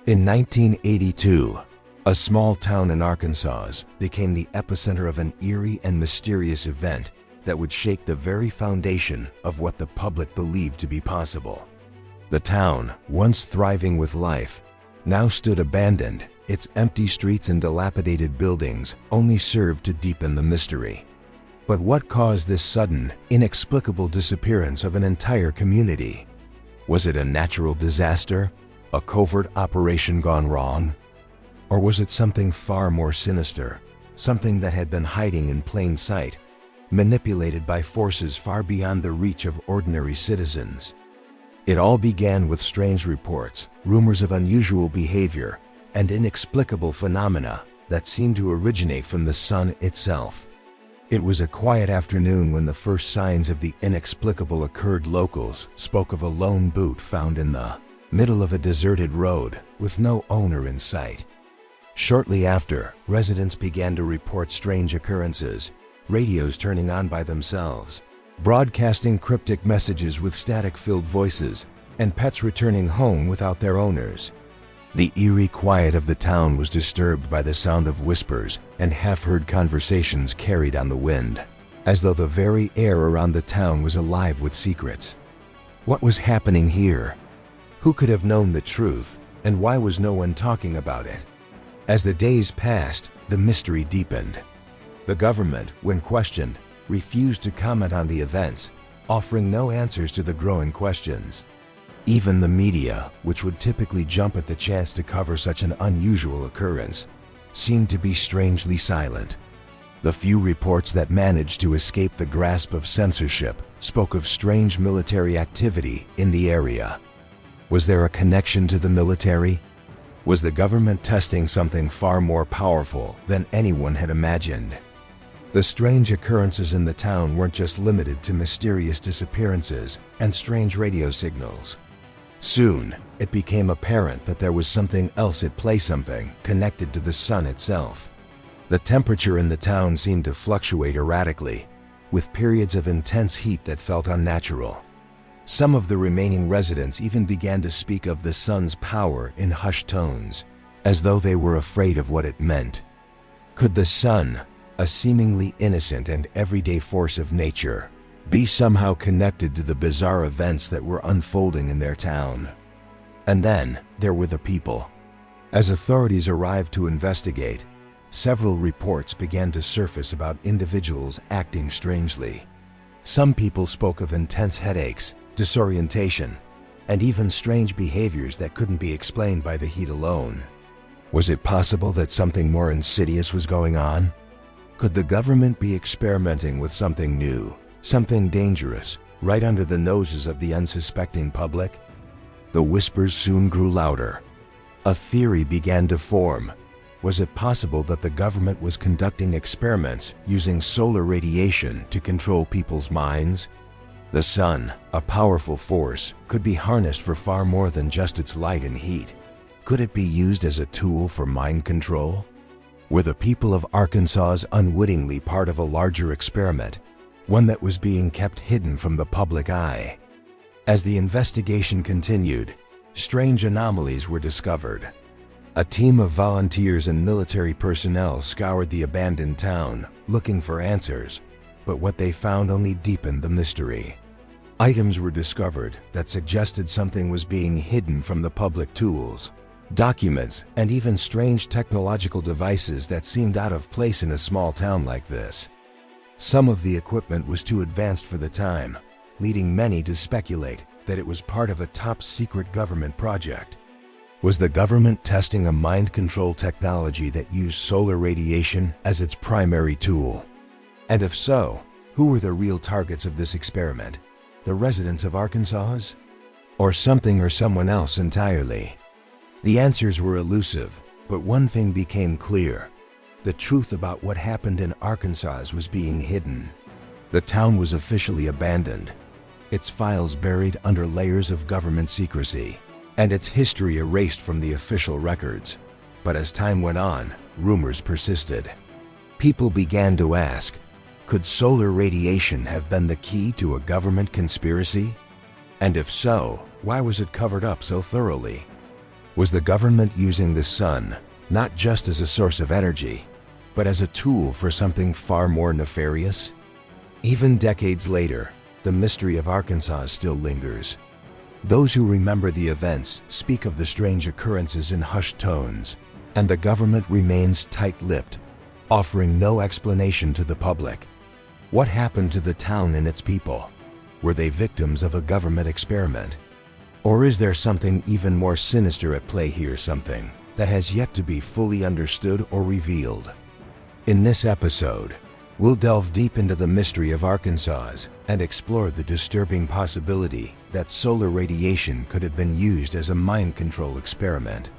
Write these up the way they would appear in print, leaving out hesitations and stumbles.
In 1982, a small town in Arkansas became the epicenter of an eerie and mysterious event that would shake the very foundation of what the public believed to be possible. The town, once thriving with life, now stood abandoned. Its empty streets and dilapidated buildings only served to deepen the mystery. But what caused this sudden, inexplicable disappearance of an entire community? Was it a natural disaster? A covert operation gone wrong? Or was it something far more sinister, something that had been hiding in plain sight, manipulated by forces far beyond the reach of ordinary citizens? It all began with strange reports, rumors of unusual behavior, and inexplicable phenomena that seemed to originate from the sun itself. It was a quiet afternoon when the first signs of the inexplicable occurred. Locals spoke of a lone boot found in the middle of a deserted road with no owner in sight. Shortly after, residents began to report strange occurrences, radios turning on by themselves, broadcasting cryptic messages with static-filled voices, and pets returning home without their owners. The eerie quiet of the town was disturbed by the sound of whispers and half-heard conversations carried on the wind, as though the very air around the town was alive with secrets. What was happening here? Who could have known the truth, and why was no one talking about it? As the days passed, the mystery deepened. The government, when questioned, refused to comment on the events, offering no answers to the growing questions. Even the media, which would typically jump at the chance to cover such an unusual occurrence, seemed to be strangely silent. The few reports that managed to escape the grasp of censorship spoke of strange military activity in the area. Was there a connection to the military? Was the government testing something far more powerful than anyone had imagined? The strange occurrences in the town weren't just limited to mysterious disappearances and strange radio signals. Soon, it became apparent that there was something else at play, something connected to the sun itself. The temperature in the town seemed to fluctuate erratically, with periods of intense heat that felt unnatural. Some of the remaining residents even began to speak of the sun's power in hushed tones, as though they were afraid of what it meant. Could the sun, a seemingly innocent and everyday force of nature, be somehow connected to the bizarre events that were unfolding in their town? And then there were the people. As authorities arrived to investigate, several reports began to surface about individuals acting strangely. Some people spoke of intense headaches, disorientation, and even strange behaviors that couldn't be explained by the heat alone. Was it possible that something more insidious was going on? Could the government be experimenting with something new, something dangerous, right under the noses of the unsuspecting public? The whispers soon grew louder. A theory began to form. Was it possible that the government was conducting experiments using solar radiation to control people's minds? The sun, a powerful force, could be harnessed for far more than just its light and heat. Could it be used as a tool for mind control? Were the people of Arkansas unwittingly part of a larger experiment, one that was being kept hidden from the public eye? As the investigation continued, strange anomalies were discovered. A team of volunteers and military personnel scoured the abandoned town, looking for answers, but what they found only deepened the mystery. Items were discovered that suggested something was being hidden from the public: tools, documents, and even strange technological devices that seemed out of place in a small town like this. Some of the equipment was too advanced for the time, leading many to speculate that it was part of a top-secret government project. Was the government testing a mind control technology that used solar radiation as its primary tool? And if so, who were the real targets of this experiment? The residents of Arkansas? Or something or someone else entirely? The answers were elusive, but one thing became clear. The truth about what happened in Arkansas was being hidden. The town was officially abandoned, its files buried under layers of government secrecy, and its history erased from the official records. But as time went on, rumors persisted. People began to ask, could solar radiation have been the key to a government conspiracy? And if so, why was it covered up so thoroughly? Was the government using the sun not just as a source of energy, but as a tool for something far more nefarious? Even decades later, the mystery of Arkansas still lingers. Those who remember the events speak of the strange occurrences in hushed tones, and the government remains tight-lipped, offering no explanation to the public. What happened to the town and its people? Were they victims of a government experiment? Or is there something even more sinister at play here, something that has yet to be fully understood or revealed? In this episode, we'll delve deep into the mystery of Arkansas and explore the disturbing possibility that solar radiation could have been used as a mind control experiment.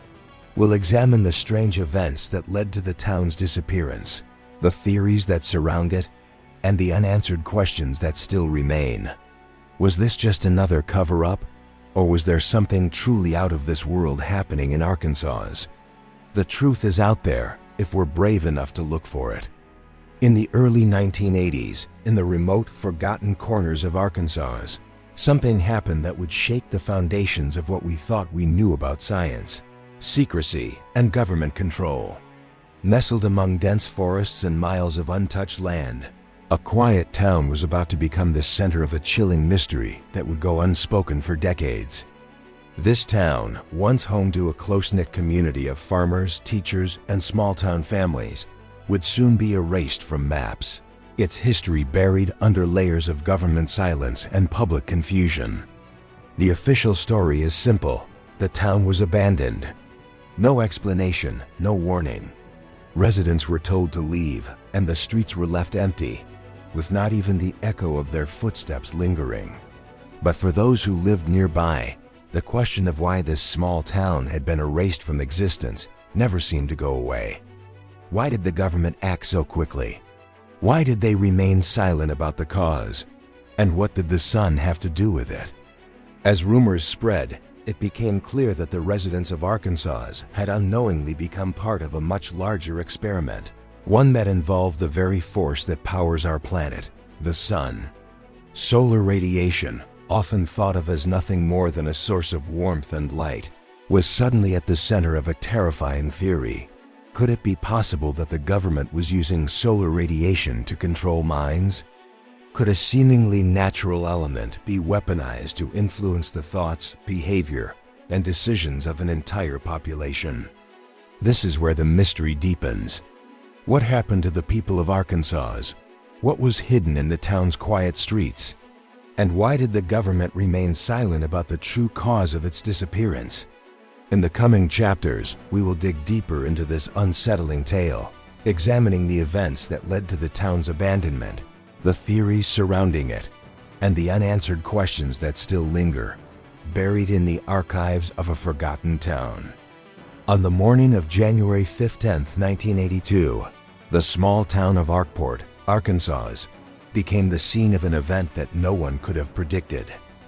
We'll examine the strange events that led to the town's disappearance, the theories that surround it, and the unanswered questions that still remain. Was this just another cover-up, or was there something truly out of this world happening in Arkansas? The truth is out there if we're brave enough to look for it. In the early 1980s, in the remote, forgotten corners of Arkansas, something happened that would shake the foundations of what we thought we knew about science, secrecy, and government control. Nestled among dense forests and miles of untouched land, a quiet town was about to become the center of a chilling mystery that would go unspoken for decades. This town, once home to a close-knit community of farmers, teachers, and small-town families, would soon be erased from maps, its history buried under layers of government silence and public confusion. The official story is simple: the town was abandoned. No explanation, no warning. Residents were told to leave, and the streets were left empty, with not even the echo of their footsteps lingering. But for those who lived nearby, the question of why this small town had been erased from existence never seemed to go away. Why did the government act so quickly? Why did they remain silent about the cause? And what did the sun have to do with it? As rumors spread, it became clear that the residents of Arkansas had unknowingly become part of a much larger experiment, one that involved the very force that powers our planet, the sun. Solar radiation, often thought of as nothing more than a source of warmth and light, was suddenly at the center of a terrifying theory. Could it be possible that the government was using solar radiation to control minds? Could a seemingly natural element be weaponized to influence the thoughts, behavior, and decisions of an entire population? This is where the mystery deepens. What happened to the people of Arkansas? What was hidden in the town's quiet streets? And why did the government remain silent about the true cause of its disappearance? In the coming chapters, we will dig deeper into this unsettling tale, examining the events that led to the town's abandonment, the theories surrounding it, and the unanswered questions that still linger, buried in the archives of a forgotten town. On the morning of January 15, 1982, the small town of Arkport, Arkansas, became the scene of an event that no one could have predicted,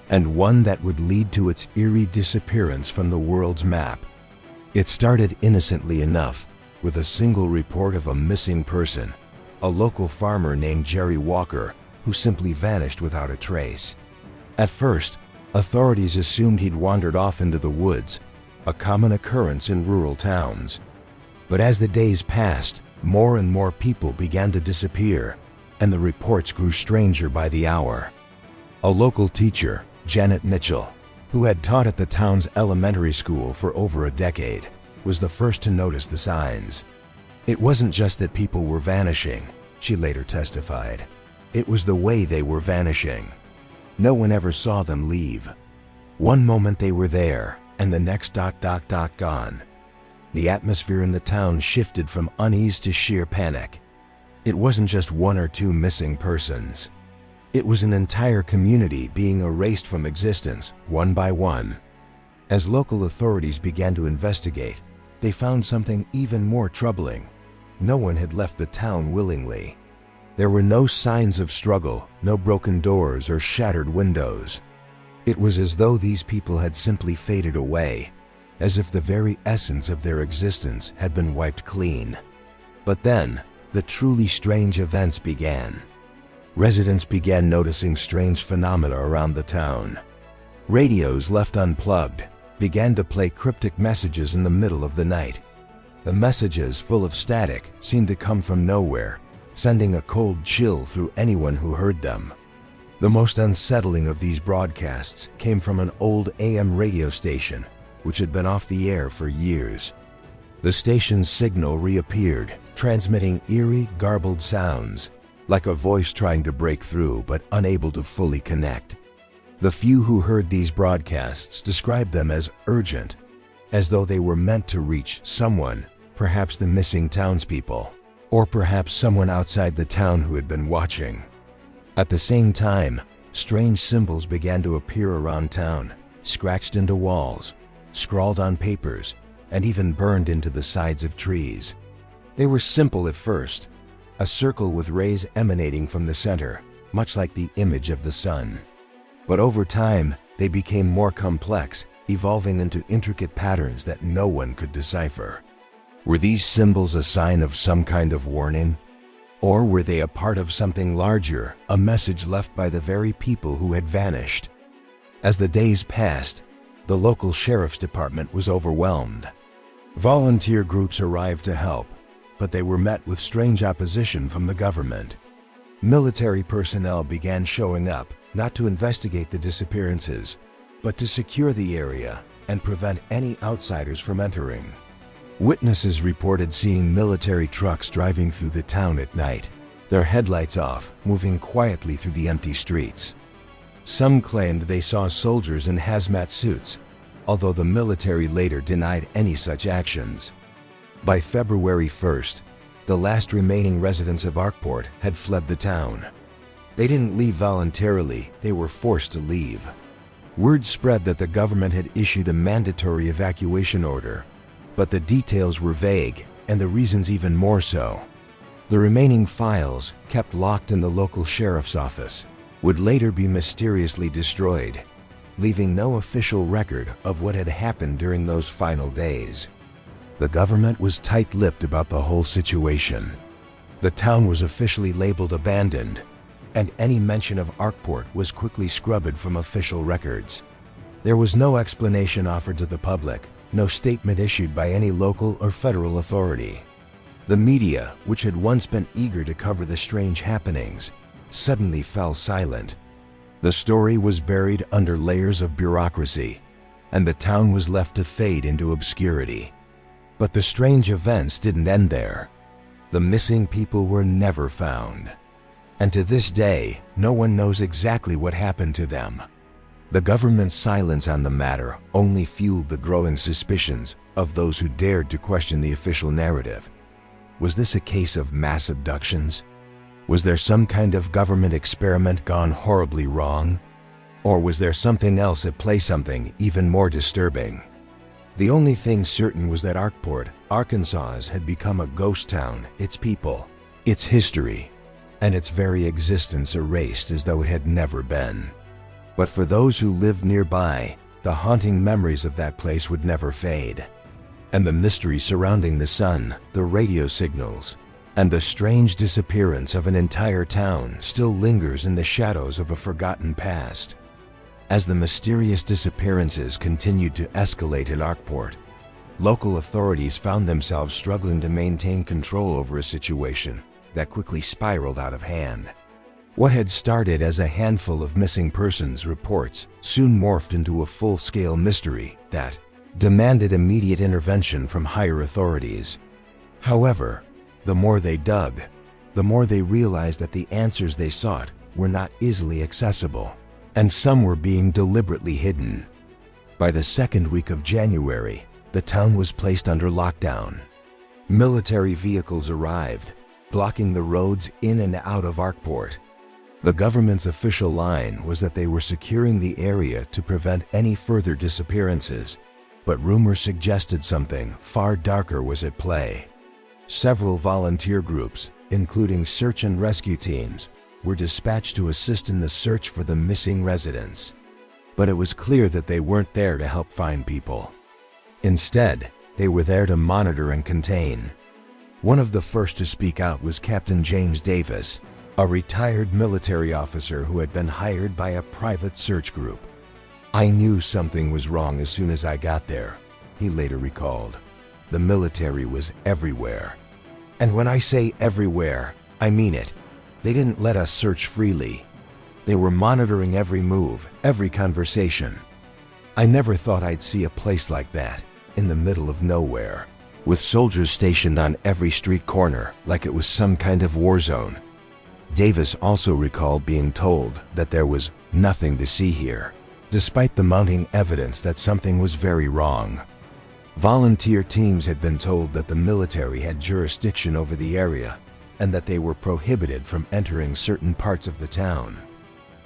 and one that would lead to its eerie disappearance from the world's map. It started innocently enough, with a single report of a missing person, a local farmer named Jerry Walker, who simply vanished without a trace. At first, authorities assumed he'd wandered off into the woods, a common occurrence in rural towns. But as the days passed, more and more people began to disappear, and the reports grew stranger by the hour. A local teacher, Janet Mitchell, who had taught at the town's elementary school for over a decade, was the first to notice the signs. It wasn't just that people were vanishing, she later testified. It was the way they were vanishing. No one ever saw them leave. One moment they were there, and the next ... gone. The atmosphere in the town shifted from unease to sheer panic. It wasn't just one or two missing persons. It was an entire community being erased from existence, one by one. As local authorities began to investigate, they found something even more troubling. No one had left the town willingly. There were no signs of struggle, no broken doors or shattered windows. It was as though these people had simply faded away, as if the very essence of their existence had been wiped clean. But then, the truly strange events began. Residents began noticing strange phenomena around the town. Radios left unplugged, began to play cryptic messages in the middle of the night. The messages, full of static, seemed to come from nowhere, sending a cold chill through anyone who heard them. The most unsettling of these broadcasts came from an old AM radio station, which had been off the air for years. The station's signal reappeared, transmitting eerie, garbled sounds, like a voice trying to break through but unable to fully connect. The few who heard these broadcasts described them as urgent, as though they were meant to reach someone, perhaps the missing townspeople, or perhaps someone outside the town who had been watching. At the same time, strange symbols began to appear around town, scratched into walls, scrawled on papers, and even burned into the sides of trees. They were simple at first, a circle with rays emanating from the center, much like the image of the sun. But over time, they became more complex, evolving into intricate patterns that no one could decipher. Were these symbols a sign of some kind of warning? Or were they a part of something larger, a message left by the very people who had vanished? As the days passed, the local sheriff's department was overwhelmed. Volunteer groups arrived to help, but they were met with strange opposition from the government. Military personnel began showing up, not to investigate the disappearances, but to secure the area and prevent any outsiders from entering. Witnesses reported seeing military trucks driving through the town at night, their headlights off, moving quietly through the empty streets. Some claimed they saw soldiers in hazmat suits, although the military later denied any such actions. By February 1st, the last remaining residents of Arkport had fled the town. They didn't leave voluntarily, they were forced to leave. Word spread that the government had issued a mandatory evacuation order, but the details were vague, and the reasons even more so. The remaining files, kept locked in the local sheriff's office, would later be mysteriously destroyed, leaving no official record of what had happened during those final days. The government was tight-lipped about the whole situation. The town was officially labeled abandoned, and any mention of Arkport was quickly scrubbed from official records. There was no explanation offered to the public, no statement issued by any local or federal authority. The media, which had once been eager to cover the strange happenings, suddenly fell silent. The story was buried under layers of bureaucracy, and the town was left to fade into obscurity. But the strange events didn't end there. The missing people were never found. And to this day, no one knows exactly what happened to them. The government's silence on the matter only fueled the growing suspicions of those who dared to question the official narrative. Was this a case of mass abductions? Was there some kind of government experiment gone horribly wrong? Or was there something else at play, something even more disturbing? The only thing certain was that Arkport, Arkansas had become a ghost town, its people, its history, and its very existence erased as though it had never been. But for those who lived nearby, the haunting memories of that place would never fade. And the mystery surrounding the sun, the radio signals, and the strange disappearance of an entire town still lingers in the shadows of a forgotten past. As the mysterious disappearances continued to escalate in Arkport, local authorities found themselves struggling to maintain control over a situation that quickly spiraled out of hand. What had started as a handful of missing persons reports soon morphed into a full-scale mystery that demanded immediate intervention from higher authorities. However, the more they dug, the more they realized that the answers they sought were not easily accessible, and some were being deliberately hidden. By the second week of January, the town was placed under lockdown. Military vehicles arrived, blocking the roads in and out of Arkport. The government's official line was that they were securing the area to prevent any further disappearances, but rumors suggested something far darker was at play. Several volunteer groups, including search and rescue teams, were dispatched to assist in the search for the missing residents. But it was clear that they weren't there to help find people. Instead, they were there to monitor and contain. One of the first to speak out was Captain James Davis, a retired military officer who had been hired by a private search group. "I knew something was wrong as soon as I got there," he later recalled. "The military was everywhere. And when I say everywhere, I mean it. They didn't let us search freely. They were monitoring every move, every conversation. I never thought I'd see a place like that, in the middle of nowhere, with soldiers stationed on every street corner like it was some kind of war zone." Davis also recalled being told that there was nothing to see here, despite the mounting evidence that something was very wrong. Volunteer teams had been told that the military had jurisdiction over the area and that they were prohibited from entering certain parts of the town.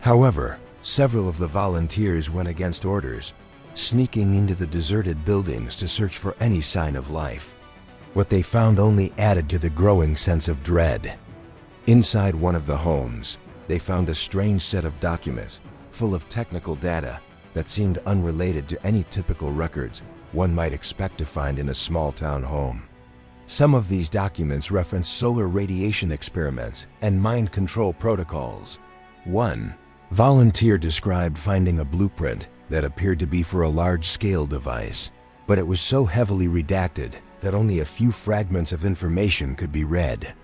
However, several of the volunteers went against orders, sneaking into the deserted buildings to search for any sign of life. What they found only added to the growing sense of dread. Inside one of the homes, they found a strange set of documents full of technical data that seemed unrelated to any typical records one might expect to find in a small-town home. Some of these documents reference solar radiation experiments and mind control protocols. One volunteer described finding a blueprint that appeared to be for a large-scale device, but it was so heavily redacted that only a few fragments of information could be read.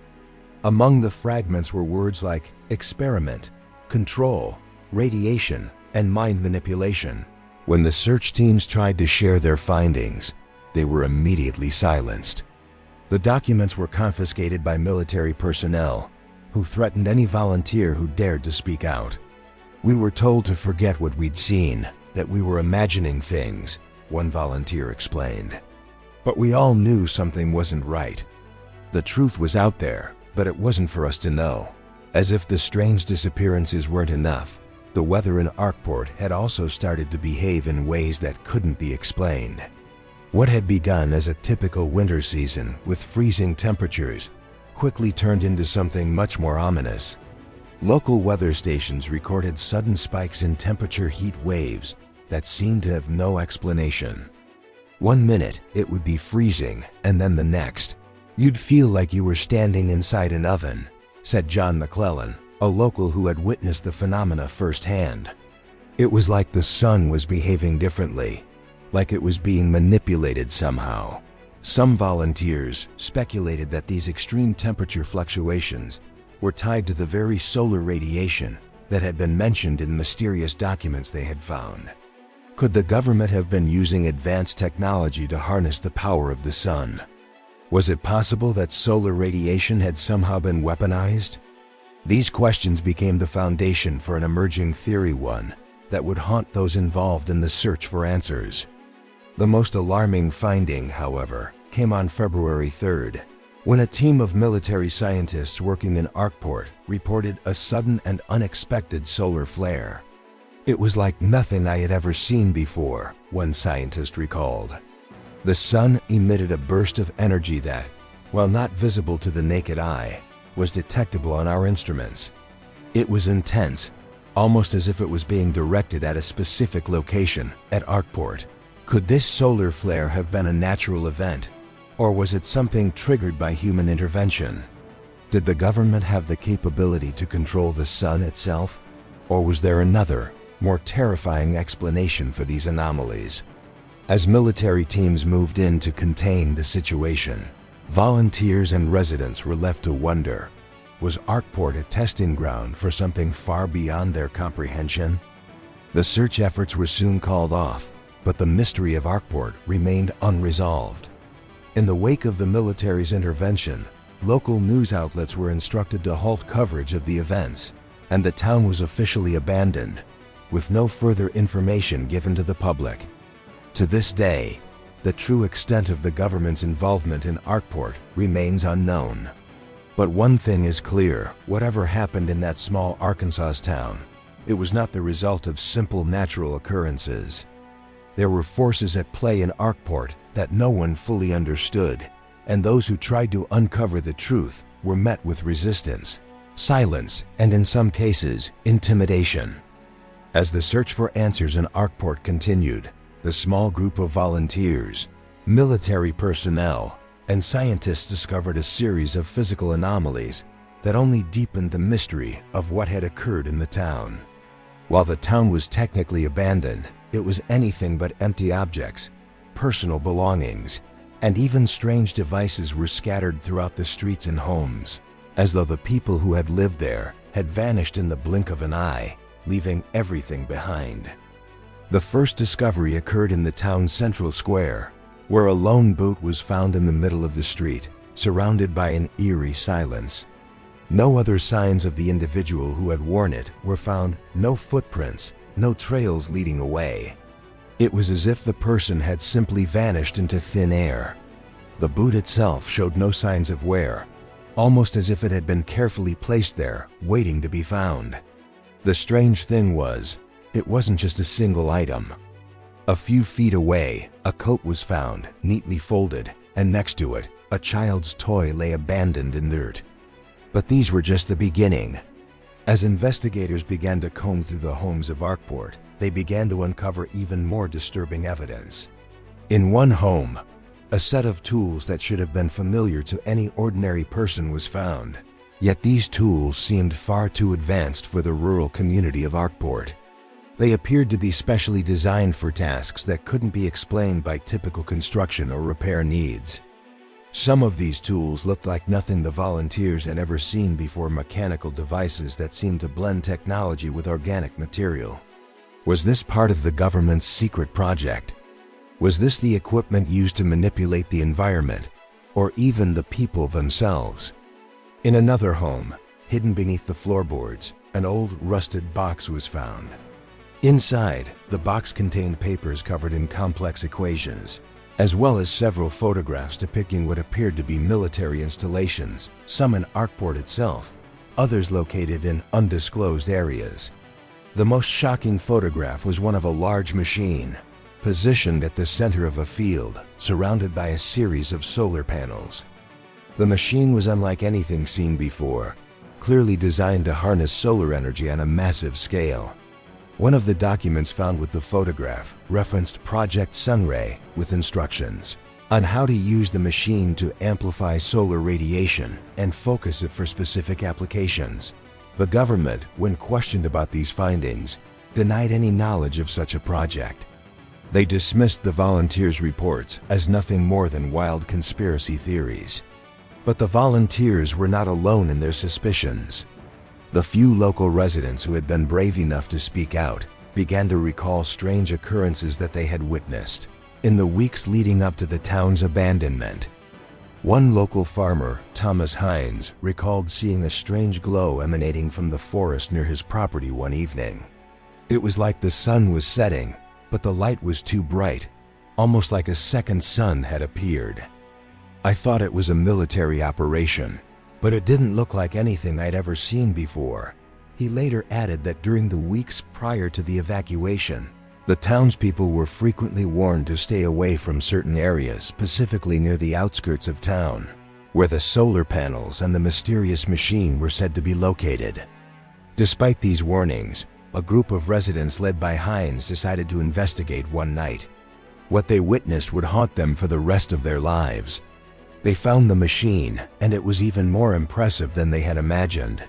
Among the fragments were words like experiment, control, radiation, and mind manipulation. When the search teams tried to share their findings, they were immediately silenced. The documents were confiscated by military personnel, who threatened any volunteer who dared to speak out. "We were told to forget what we'd seen, that we were imagining things," one volunteer explained. "But we all knew something wasn't right. The truth was out there, but it wasn't for us to know." As if the strange disappearances weren't enough, the weather in Arkport had also started to behave in ways that couldn't be explained. What had begun as a typical winter season with freezing temperatures quickly turned into something much more ominous. Local weather stations recorded sudden spikes in temperature heat waves that seemed to have no explanation. One minute it would be freezing, and then the next, you'd feel like you were standing inside an oven, said John McClellan, a local who had witnessed the phenomena firsthand. It was like the sun was behaving differently, like it was being manipulated somehow. Some volunteers speculated that these extreme temperature fluctuations were tied to the very solar radiation that had been mentioned in mysterious documents they had found. Could the government have been using advanced technology to harness the power of the sun? Was it possible that solar radiation had somehow been weaponized? These questions became the foundation for an emerging theory, one that would haunt those involved in the search for answers. The most alarming finding, however, came on February 3rd, when a team of military scientists working in Arkport reported a sudden and unexpected solar flare. "It was like nothing I had ever seen before," one scientist recalled. The sun emitted a burst of energy that, while not visible to the naked eye, was detectable on our instruments. It was intense, almost as if it was being directed at a specific location at Arkport. Could this solar flare have been a natural event, or was it something triggered by human intervention? Did the government have the capability to control the sun itself, or was there another, more terrifying explanation for these anomalies? As military teams moved in to contain the situation, volunteers and residents were left to wonder, was Arkport a testing ground for something far beyond their comprehension? The search efforts were soon called off, but the mystery of Arkport remained unresolved. In the wake of the military's intervention, local news outlets were instructed to halt coverage of the events, and the town was officially abandoned, with no further information given to the public. To this day, the true extent of the government's involvement in Arkport remains unknown. But one thing is clear: whatever happened in that small Arkansas town, it was not the result of simple natural occurrences. There were forces at play in Arkport that no one fully understood, and those who tried to uncover the truth were met with resistance, silence, and in some cases, intimidation. As the search for answers in Arkport continued, the small group of volunteers, military personnel, and scientists discovered a series of physical anomalies that only deepened the mystery of what had occurred in the town. While the town was technically abandoned, it was anything but empty objects. Personal belongings, and even strange devices were scattered throughout the streets and homes, as though the people who had lived there had vanished in the blink of an eye, leaving everything behind. The first discovery occurred in the town's central square, where a lone boot was found in the middle of the street, surrounded by an eerie silence. No other signs of the individual who had worn it were found, no footprints, no trails leading away. It was as if the person had simply vanished into thin air. The boot itself showed no signs of wear, almost as if it had been carefully placed there, waiting to be found. The strange thing was, it wasn't just a single item. A few feet away, a coat was found, neatly folded, and next to it, a child's toy lay abandoned in dirt. But these were just the beginning. As investigators began to comb through the homes of Arkport, they began to uncover even more disturbing evidence. In one home, a set of tools that should have been familiar to any ordinary person was found. Yet these tools seemed far too advanced for the rural community of Arkport. They appeared to be specially designed for tasks that couldn't be explained by typical construction or repair needs. Some of these tools looked like nothing the volunteers had ever seen before, mechanical devices that seemed to blend technology with organic material. Was this part of the government's secret project? Was this the equipment used to manipulate the environment, or even the people themselves? In another home, hidden beneath the floorboards, an old rusted box was found. Inside, the box contained papers covered in complex equations, as well as several photographs depicting what appeared to be military installations, some in Arkport itself, others located in undisclosed areas. The most shocking photograph was one of a large machine, positioned at the center of a field, surrounded by a series of solar panels. The machine was unlike anything seen before, clearly designed to harness solar energy on a massive scale. One of the documents found with the photograph referenced Project Sunray with instructions on how to use the machine to amplify solar radiation and focus it for specific applications. The government, when questioned about these findings, denied any knowledge of such a project. They dismissed the volunteers' reports as nothing more than wild conspiracy theories. But the volunteers were not alone in their suspicions. The few local residents who had been brave enough to speak out began to recall strange occurrences that they had witnessed in the weeks leading up to the town's abandonment. One local farmer, Thomas Hines, recalled seeing a strange glow emanating from the forest near his property one evening. It was like the sun was setting, but the light was too bright, almost like a second sun had appeared. I thought it was a military operation, but it didn't look like anything I'd ever seen before. He later added that during the weeks prior to the evacuation, the townspeople were frequently warned to stay away from certain areas, specifically near the outskirts of town, where the solar panels and the mysterious machine were said to be located. Despite these warnings, a group of residents led by Hines decided to investigate one night. What they witnessed would haunt them for the rest of their lives. They found the machine, and it was even more impressive than they had imagined.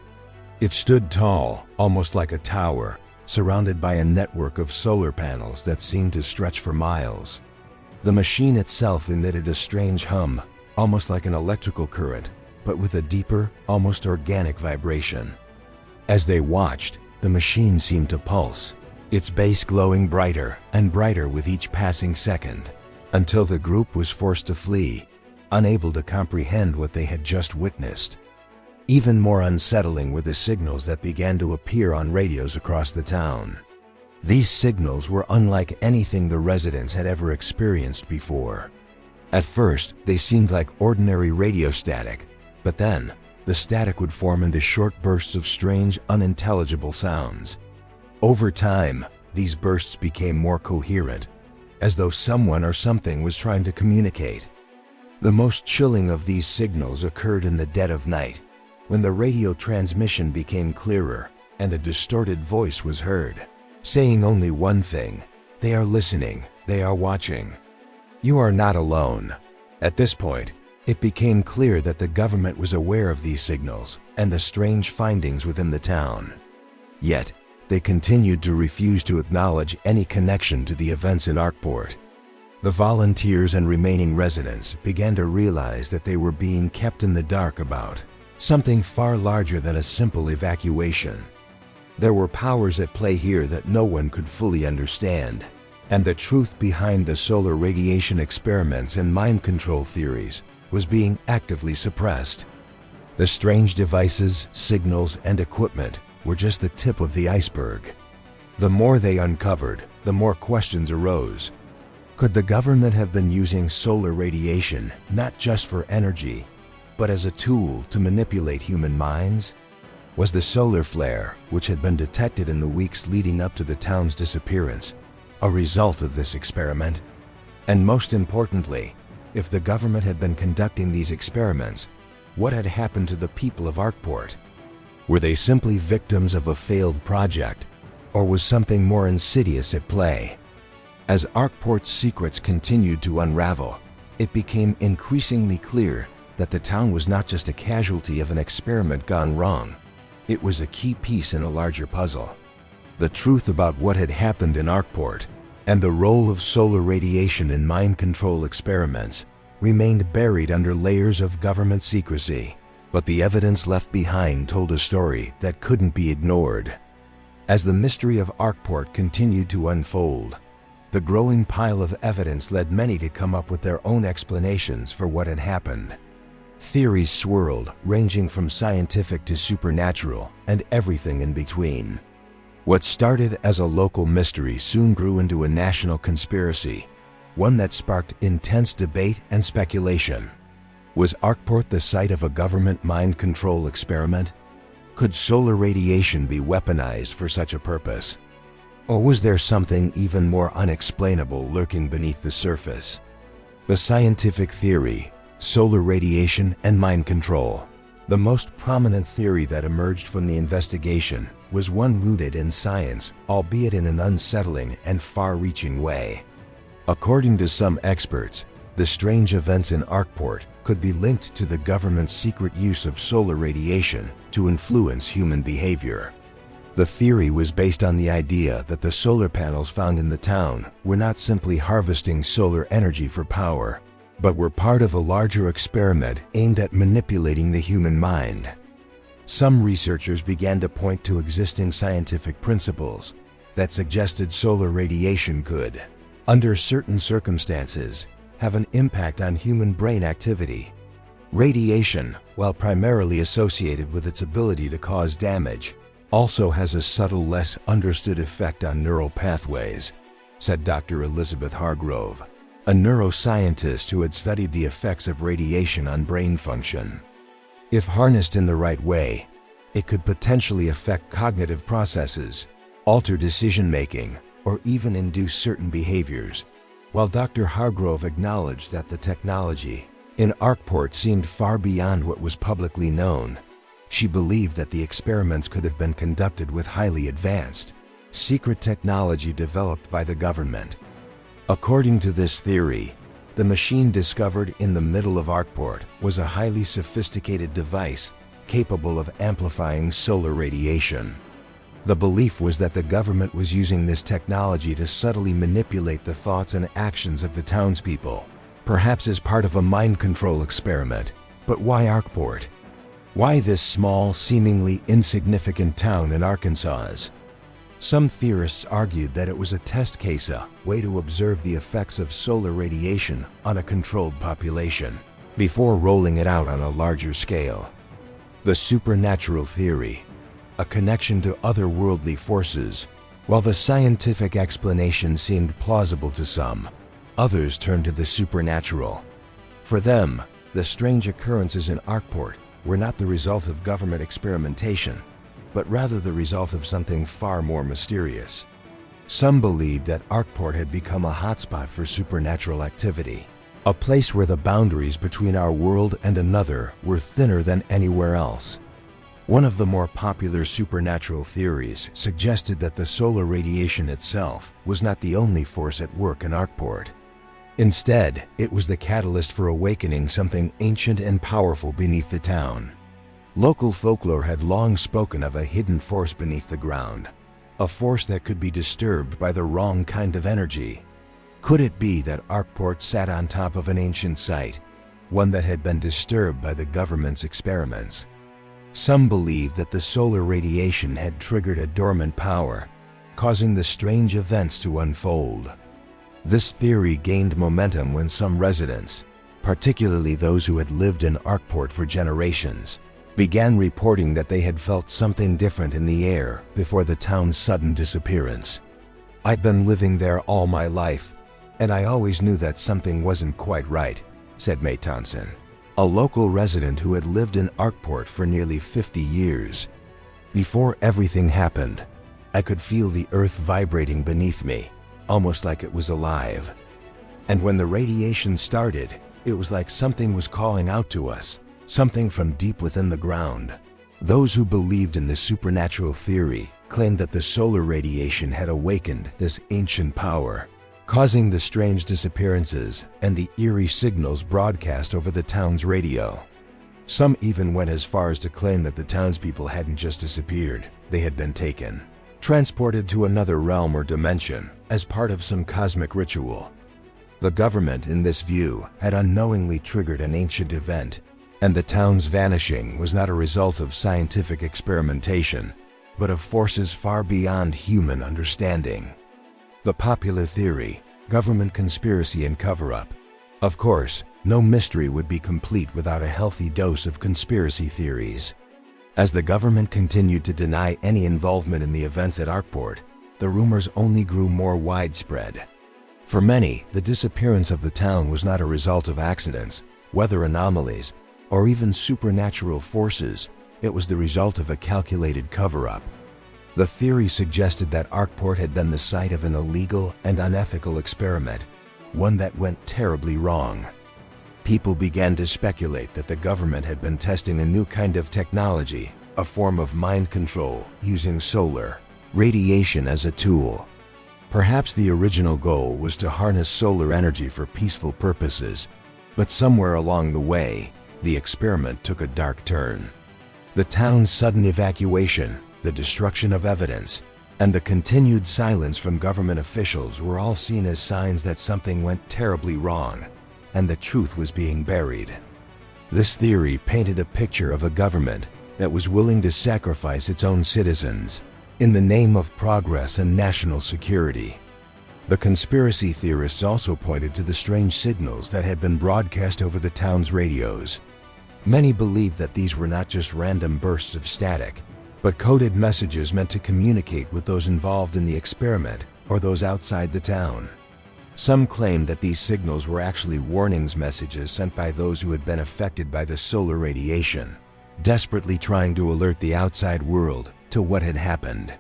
It stood tall, almost like a tower, surrounded by a network of solar panels that seemed to stretch for miles. The machine itself emitted a strange hum, almost like an electrical current, but with a deeper, almost organic vibration. As they watched, the machine seemed to pulse, its base glowing brighter and brighter with each passing second, until the group was forced to flee, unable to comprehend what they had just witnessed. Even more unsettling were the signals that began to appear on radios across the town. These signals were unlike anything the residents had ever experienced before. At first, they seemed like ordinary radio static, but then, the static would form into short bursts of strange, unintelligible sounds. Over time, these bursts became more coherent, as though someone or something was trying to communicate. The most chilling of these signals occurred in the dead of night, when the radio transmission became clearer and a distorted voice was heard, saying only one thing: "They are listening, they are watching. You are not alone." At this point, it became clear that the government was aware of these signals and the strange findings within the town. Yet, they continued to refuse to acknowledge any connection to the events in Arkport. The volunteers and remaining residents began to realize that they were being kept in the dark about something far larger than a simple evacuation. There were powers at play here that no one could fully understand, and the truth behind the solar radiation experiments and mind control theories was being actively suppressed. The strange devices, signals, and equipment were just the tip of the iceberg. The more they uncovered, the more questions arose. Could the government have been using solar radiation not just for energy, but as a tool to manipulate human minds? Was the solar flare, which had been detected in the weeks leading up to the town's disappearance, a result of this experiment? And most importantly, if the government had been conducting these experiments, what had happened to the people of Arkport? Were they simply victims of a failed project, or was something more insidious at play? As Arkport's secrets continued to unravel, it became increasingly clear that the town was not just a casualty of an experiment gone wrong. It was a key piece in a larger puzzle. The truth about what had happened in Arkport and the role of solar radiation in mind control experiments remained buried under layers of government secrecy, but the evidence left behind told a story that couldn't be ignored. As the mystery of Arkport continued to unfold, the growing pile of evidence led many to come up with their own explanations for what had happened. Theories swirled, ranging from scientific to supernatural, and everything in between. What started as a local mystery soon grew into a national conspiracy, one that sparked intense debate and speculation. Was Arkport the site of a government mind control experiment? Could solar radiation be weaponized for such a purpose? Or was there something even more unexplainable lurking beneath the surface? The scientific theory, solar radiation and mind control. The most prominent theory that emerged from the investigation was one rooted in science, albeit in an unsettling and far-reaching way. According to some experts, the strange events in Arkport could be linked to the government's secret use of solar radiation to influence human behavior. The theory was based on the idea that the solar panels found in the town were not simply harvesting solar energy for power, but were part of a larger experiment aimed at manipulating the human mind. Some researchers began to point to existing scientific principles that suggested solar radiation could, under certain circumstances, have an impact on human brain activity. Radiation, while primarily associated with its ability to cause damage, also has a subtle, less understood effect on neural pathways, said Dr. Elizabeth Hargrove, a neuroscientist who had studied the effects of radiation on brain function. If harnessed in the right way, it could potentially affect cognitive processes, alter decision-making, or even induce certain behaviors. While Dr. Hargrove acknowledged that the technology in Arkport seemed far beyond what was publicly known, she believed that the experiments could have been conducted with highly advanced, secret technology developed by the government. According to this theory, the machine discovered in the middle of Arkport was a highly sophisticated device capable of amplifying solar radiation. The belief was that the government was using this technology to subtly manipulate the thoughts and actions of the townspeople, perhaps as part of a mind control experiment. But why Arkport? Why this small, seemingly insignificant town in Arkansas? Some theorists argued that it was a test case, a way to observe the effects of solar radiation on a controlled population, before rolling it out on a larger scale. The supernatural theory, a connection to otherworldly forces. While the scientific explanation seemed plausible to some, others turned to the supernatural. For them, the strange occurrences in Arkport were not the result of government experimentation, but rather the result of something far more mysterious. Some believed that Arkport had become a hotspot for supernatural activity, a place where the boundaries between our world and another were thinner than anywhere else. One of the more popular supernatural theories suggested that the solar radiation itself was not the only force at work in Arkport. Instead, it was the catalyst for awakening something ancient and powerful beneath the town. Local folklore had long spoken of a hidden force beneath the ground, a force that could be disturbed by the wrong kind of energy. Could it be that Arkport sat on top of an ancient site, one that had been disturbed by the government's experiments? Some believed that the solar radiation had triggered a dormant power, causing the strange events to unfold. This theory gained momentum when some residents, particularly those who had lived in Arkport for generations, began reporting that they had felt something different in the air before the town's sudden disappearance. "I'd been living there all my life, and I always knew that something wasn't quite right," said May Thompson, a local resident who had lived in Arkport for nearly 50 years. "Before everything happened, I could feel the earth vibrating beneath me, almost like it was alive. And when the radiation started, it was like something was calling out to us, something from deep within the ground." Those who believed in the supernatural theory claimed that the solar radiation had awakened this ancient power, causing the strange disappearances and the eerie signals broadcast over the town's radio. Some even went as far as to claim that the townspeople hadn't just disappeared, they had been taken, transported to another realm or dimension as part of some cosmic ritual. The government, in this view, had unknowingly triggered an ancient event, and the town's vanishing was not a result of scientific experimentation, but of forces far beyond human understanding. The popular theory, government conspiracy and cover-up. Of course, no mystery would be complete without a healthy dose of conspiracy theories. As the government continued to deny any involvement in the events at Arkport, the rumors only grew more widespread. For many, the disappearance of the town was not a result of accidents, weather anomalies, or even supernatural forces. It was the result of a calculated cover-up. The theory suggested that Arkport had been the site of an illegal and unethical experiment, one that went terribly wrong. People began to speculate that the government had been testing a new kind of technology, a form of mind control using solar radiation as a tool. Perhaps the original goal was to harness solar energy for peaceful purposes, but somewhere along the way, the experiment took a dark turn. The town's sudden evacuation, the destruction of evidence, and the continued silence from government officials were all seen as signs that something went terribly wrong, and the truth was being buried. This theory painted a picture of a government that was willing to sacrifice its own citizens in the name of progress and national security. The conspiracy theorists also pointed to the strange signals that had been broadcast over the town's radios. Many believed that these were not just random bursts of static, but coded messages meant to communicate with those involved in the experiment or those outside the town. Some claimed that these signals were actually warnings messages sent by those who had been affected by the solar radiation, desperately trying to alert the outside world to what had happened.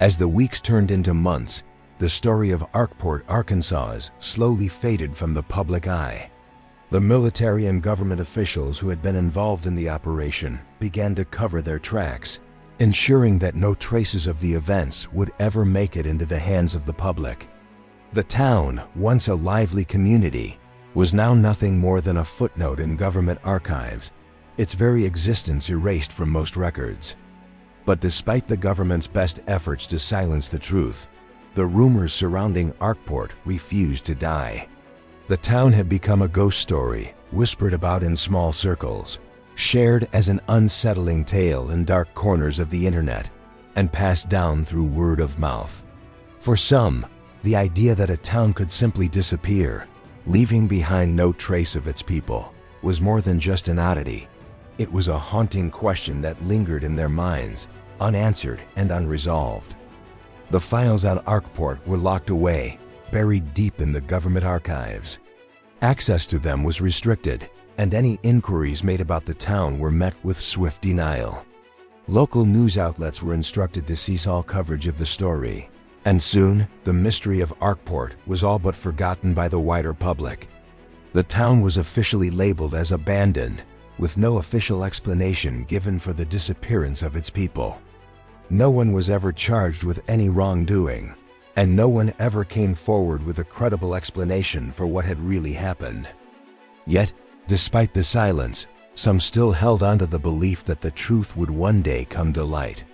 As the weeks turned into months, the story of Arkport, Arkansas slowly faded from the public eye. The military and government officials who had been involved in the operation began to cover their tracks, ensuring that no traces of the events would ever make it into the hands of the public. The town, once a lively community, was now nothing more than a footnote in government archives, its very existence erased from most records. But despite the government's best efforts to silence the truth, the rumors surrounding Arkport refused to die. The town had become a ghost story, whispered about in small circles, shared as an unsettling tale in dark corners of the internet, and passed down through word of mouth. For some, the idea that a town could simply disappear, leaving behind no trace of its people, was more than just an oddity. It was a haunting question that lingered in their minds, unanswered and unresolved. The files on Arkport were locked away, buried deep in the government archives. Access to them was restricted, and any inquiries made about the town were met with swift denial. Local news outlets were instructed to cease all coverage of the story, and soon the mystery of Arkport was all but forgotten by the wider public. The town was officially labeled as abandoned, with no official explanation given for the disappearance of its people. No one was ever charged with any wrongdoing, and no one ever came forward with a credible explanation for what had really happened. Yet, despite the silence, some still held on to the belief that the truth would one day come to light.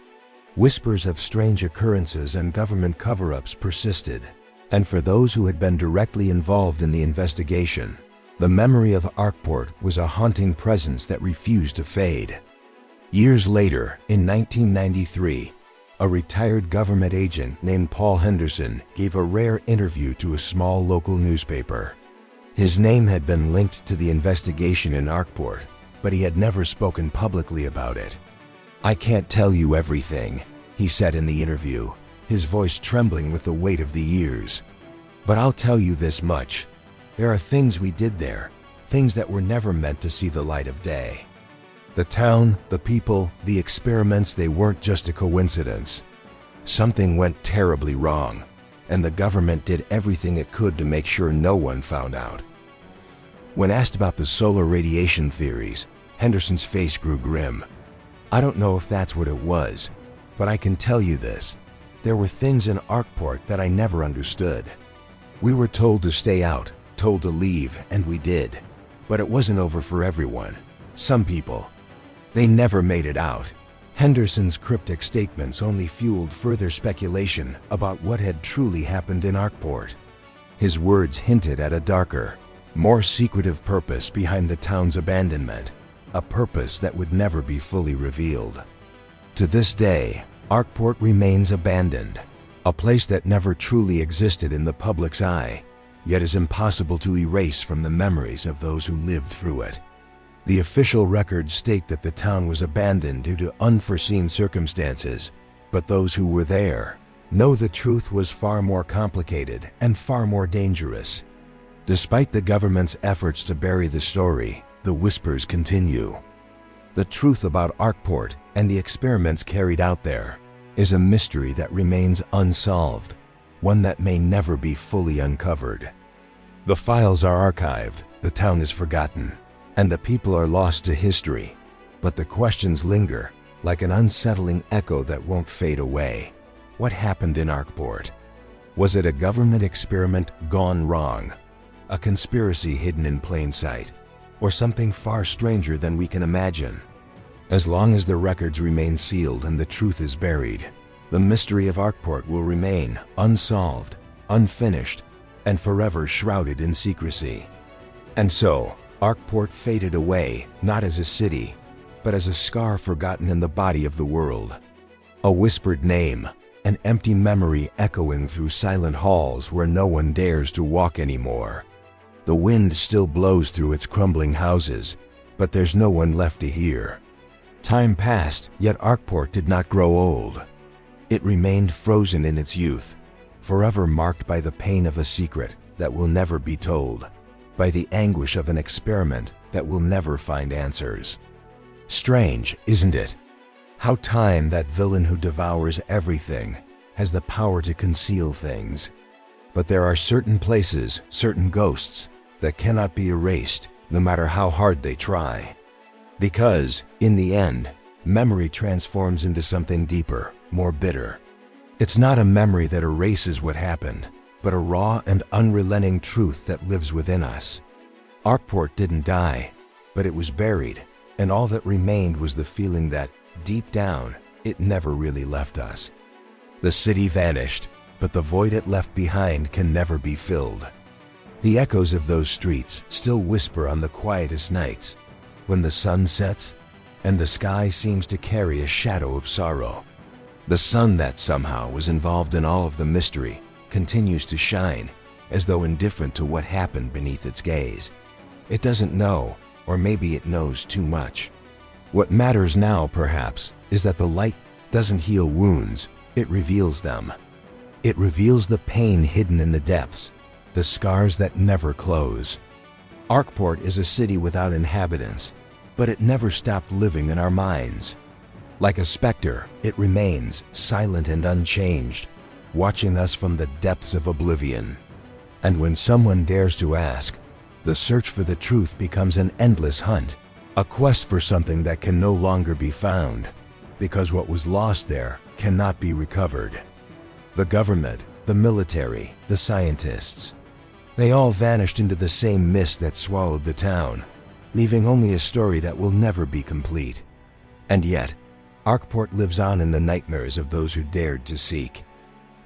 Whispers of strange occurrences and government cover-ups persisted, and for those who had been directly involved in the investigation, the memory of Arkport was a haunting presence that refused to fade. Years later, in 1993, a retired government agent named Paul Henderson gave a rare interview to a small local newspaper. His name had been linked to the investigation in Arkport, but he had never spoken publicly about it. "I can't tell you everything," he said in the interview, his voice trembling with the weight of the years. "But I'll tell you this much. There are things we did there, things that were never meant to see the light of day. The town, the people, the experiments, they weren't just a coincidence. Something went terribly wrong, and the government did everything it could to make sure no one found out." When asked about the solar radiation theories, Henderson's face grew grim. "I don't know if that's what it was, but I can tell you this. There were things in Arkport that I never understood. We were told to stay out, told to leave, and we did. But it wasn't over for everyone. Some people, they never made it out." Henderson's cryptic statements only fueled further speculation about what had truly happened in Arkport. His words hinted at a darker, more secretive purpose behind the town's abandonment, a purpose that would never be fully revealed. To this day, Arkport remains abandoned, a place that never truly existed in the public's eye, yet is impossible to erase from the memories of those who lived through it. The official records state that the town was abandoned due to unforeseen circumstances, but those who were there know the truth was far more complicated and far more dangerous. Despite the government's efforts to bury the story, the whispers continue. The truth about Arkport and the experiments carried out there is a mystery that remains unsolved, one that may never be fully uncovered. The files are archived, the town is forgotten, and the people are lost to history, but the questions linger, like an unsettling echo that won't fade away. What happened in Arkport? Was it a government experiment gone wrong? A conspiracy hidden in plain sight? Or something far stranger than we can imagine? As long as the records remain sealed and the truth is buried, the mystery of Arkport will remain unsolved, unfinished, and forever shrouded in secrecy. And so, Arkport faded away, not as a city, but as a scar forgotten in the body of the world. A whispered name, an empty memory echoing through silent halls where no one dares to walk anymore. The wind still blows through its crumbling houses, but there's no one left to hear. Time passed, yet Arkport did not grow old. It remained frozen in its youth, forever marked by the pain of a secret that will never be told, by the anguish of an experiment that will never find answers. Strange, isn't it? How time, that villain who devours everything, has the power to conceal things. But there are certain places, certain ghosts, that cannot be erased, no matter how hard they try. Because, in the end, memory transforms into something deeper, more bitter. It's not a memory that erases what happened, but a raw and unrelenting truth that lives within us. Arkport didn't die, but it was buried, and all that remained was the feeling that, deep down, it never really left us. The city vanished, but the void it left behind can never be filled. The echoes of those streets still whisper on the quietest nights, when the sun sets and the sky seems to carry a shadow of sorrow. The sun that somehow was involved in all of the mystery continues to shine, as though indifferent to what happened beneath its gaze. It doesn't know, or maybe it knows too much. What matters now, perhaps, is that the light doesn't heal wounds, it reveals them. It reveals the pain hidden in the depths, the scars that never close. Arkport is a city without inhabitants, but it never stopped living in our minds. Like a specter, it remains silent and unchanged, watching us from the depths of oblivion. And when someone dares to ask, the search for the truth becomes an endless hunt, a quest for something that can no longer be found, because what was lost there cannot be recovered. The government, the military, the scientists, they all vanished into the same mist that swallowed the town, leaving only a story that will never be complete. And yet, Arkport lives on in the nightmares of those who dared to seek.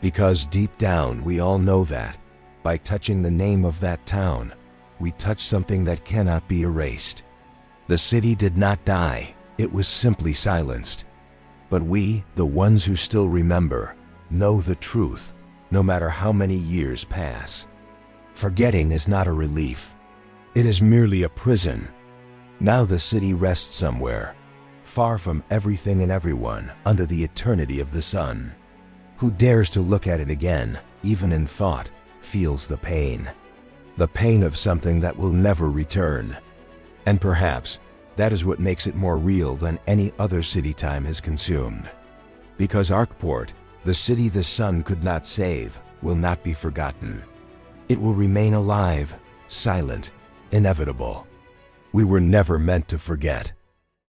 Because deep down we all know that, by touching the name of that town, we touch something that cannot be erased. The city did not die, it was simply silenced. But we, the ones who still remember, know the truth, no matter how many years pass. Forgetting is not a relief. It is merely a prison. Now the city rests somewhere, far from everything and everyone, under the eternity of the sun. Who dares to look at it again, even in thought, feels the pain. The pain of something that will never return. And perhaps, that is what makes it more real than any other city time has consumed. Because Arkport, the city the sun could not save, will not be forgotten. It will remain alive, silent, inevitable. We were never meant to forget.